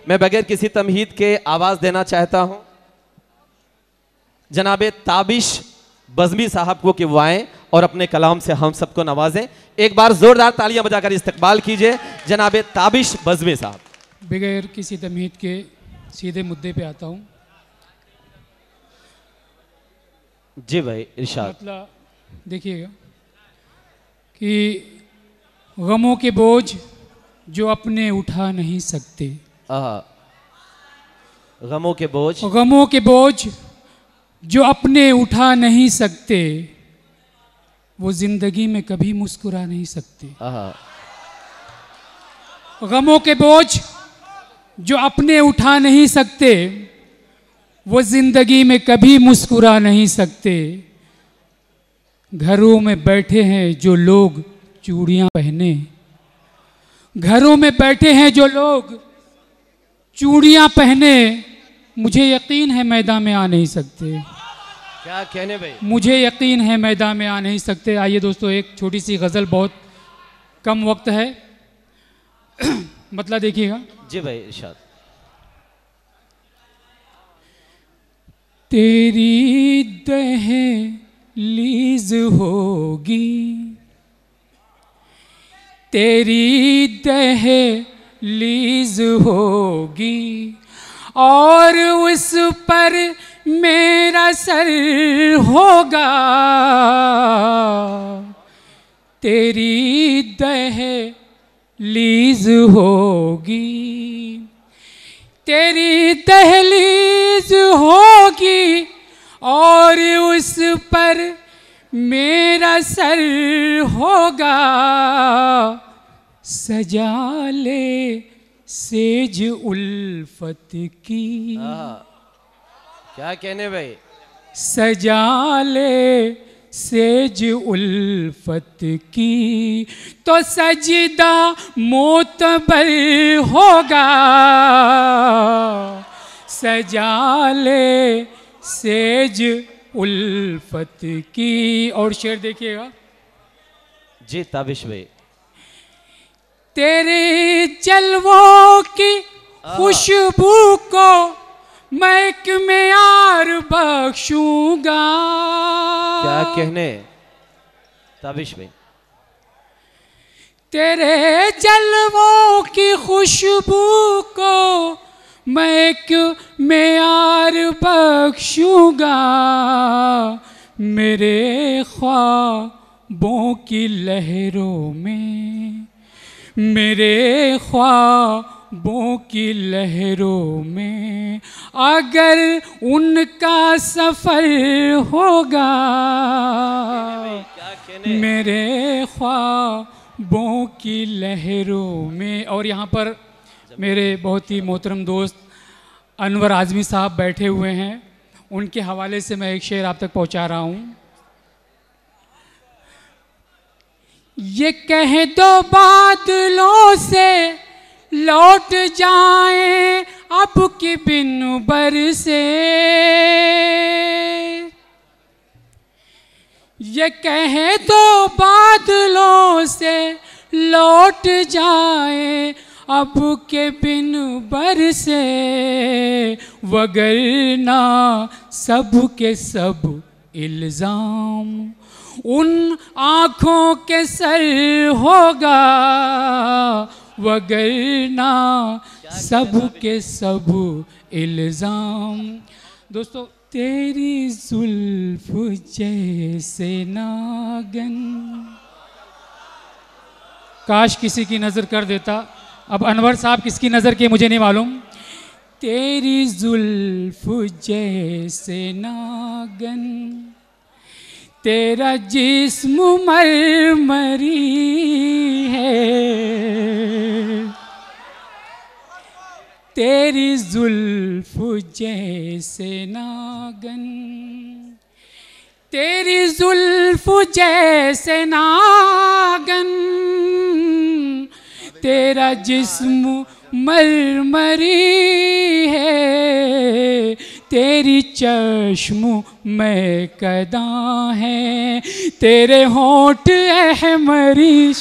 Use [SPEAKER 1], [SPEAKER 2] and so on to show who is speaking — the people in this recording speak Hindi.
[SPEAKER 1] मैं बगैर किसी तमहीद के आवाज देना चाहता हूं जनाबे ताबिश बज़मी साहब को कि वो आएं और अपने कलाम से हम सबको नवाजें। एक बार जोरदार तालियां बजाकर इस्तकबाल कीजिए जनाबे ताबिश बज़मी साहब।
[SPEAKER 2] बगैर किसी तमहीद के सीधे मुद्दे पे आता हूं।
[SPEAKER 1] जी भाई इरशाद।
[SPEAKER 2] मतलब देखिएगा कि गमों के बोझ जो अपने उठा नहीं सकते,
[SPEAKER 1] गमों के बोझ,
[SPEAKER 2] गमों के बोझ जो अपने उठा नहीं सकते, वो जिंदगी में कभी मुस्कुरा नहीं सकते। गमों के बोझ जो अपने उठा नहीं सकते, वो जिंदगी में कभी मुस्कुरा नहीं सकते। घरों में बैठे हैं जो लोग चूड़ियां पहने, घरों में बैठे हैं जो लोग चूड़ियां पहने, मुझे यकीन है मैदान में आ नहीं सकते।
[SPEAKER 1] क्या कहने भाई? मुझे
[SPEAKER 2] यकीन है मैदान में आ नहीं सकते। आइए दोस्तों, एक छोटी सी गज़ल, बहुत कम वक्त है, मतलब देखिएगा।
[SPEAKER 1] जी भाई इरशाद।
[SPEAKER 2] तेरी दहलीज होगी, तेरी दहलीज होगी और उस पर मेरा सर होगा। तेरी दहलीज होगी, तेरी दहलीज होगी और उस पर मेरा सर होगा। सजा ले सेज उल्फत की,
[SPEAKER 1] क्या कहने भाई?
[SPEAKER 2] सजा ले सेज उल्फत की तो सजदा मोतबर होगा। सजा ले सेज उल्फत की। और शेर देखिएगा।
[SPEAKER 1] जी ताबिश भाई।
[SPEAKER 2] तेरे जलवों की खुशबू को महक में यार बख्शूंगा।
[SPEAKER 1] क्या कहने ताबिश भाई?
[SPEAKER 2] तेरे जलवों की खुशबू को महक में यार बख्शूंगा। मेरे ख्वाबों की लहरों में, मेरे ख्वाबों की लहरों में अगर उनका सफर होगा। मेरे ख्वाबों की लहरों में। और यहाँ पर मेरे बहुत ही मोहतरम दोस्त अनवर आज़मी साहब बैठे हुए हैं, उनके हवाले से मैं एक शेर आप तक पहुँचा रहा हूँ। ये कह दो बादलों से लौट जाएं अब की बिन बरसे। ये कह दो बादलों से लौट जाएं अब के बिन बरसे। वगरना सब के सब इल्ज़ाम उन आँखों के सर होगा। वगरना सब के सब इल्ज़ाम। दोस्तों, तेरी जुल्फ जैसे नागन, काश किसी की नज़र कर देता। अब अनवर साहब किसकी नज़र की मुझे नहीं मालूम। तेरी जुल्फ जैसे नागन, तेरा जिस्म मरमरी है। तेरी जुल्फ जैसे नागन, तेरी जुल्फ जैसे नागन, तेरा जिस्म मरमरी है। तेरी चश्म में कदा है, तेरे होंठ अहमरी।